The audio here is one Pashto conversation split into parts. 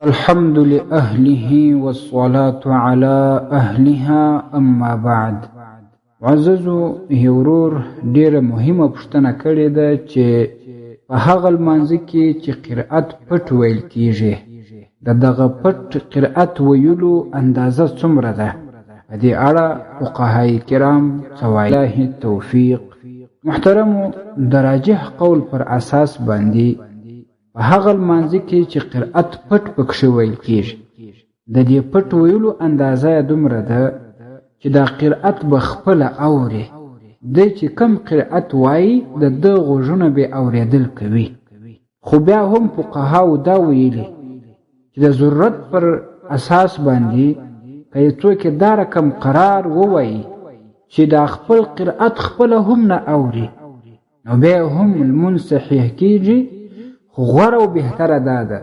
الحمد لأهله والصلاة على أهلها أما بعد. عزیزو یورور ډیره مهمه پوښتنه کړې ده چې په هغه لمانځه کې چې قرأت پټ ویل کیږي د دغه پټ قرأت ویلو اندازه څومره ده؟ په دې اړه فقهای کرام څه وایي؟ الله توفیق. محترمو، د راجح قول پر اساس باندې په هغه لمانځه کې چې قرأت پټ پکښې ویل کیږي د دې پټ ویلو اندازه دومره ده چې دا قرأت به خپله اوري. دی چې کم قرأت وایي د ده غوږونه به اورېدل کوي. خو بیا هم فقهاو دا ویلي چې د ضرورت پر اساس باندې که یې څوک دا رقم قرار ووایي چې دا خپل قرأت خپله هم نه اوري نو بیا هم لمونځ صحیح کیږي. خو غوره او بهتره دا ده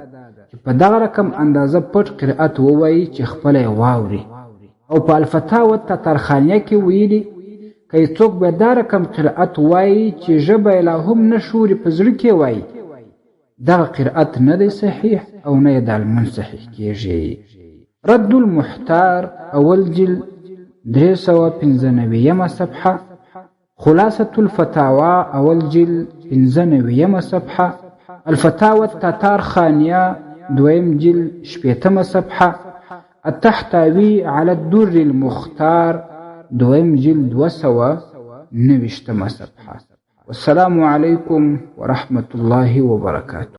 چې په دغه رقم اندازه پټ قرأت ووایي چې خپله یې واوري. او په الفتاوی تترخانیه کې ویلي که یې څوک به دا رقم قرأت وایي چې ژبه یې لا هم نه شوري په زړه کې وایي دغه قرأت نه دی صحیح او نه یې دا لمونځ صحیح کیږي. رد المحتار اول جلد 395 صفحه، خلاصة الفتاوى اول جلد 95 صفحه، الفتاوى التترخانیه دویم جلد 60 صفحه، التحتوي على الدر المختار دویم جلد 290 صفحه. والسلام عليكم ورحمة الله وبركاته.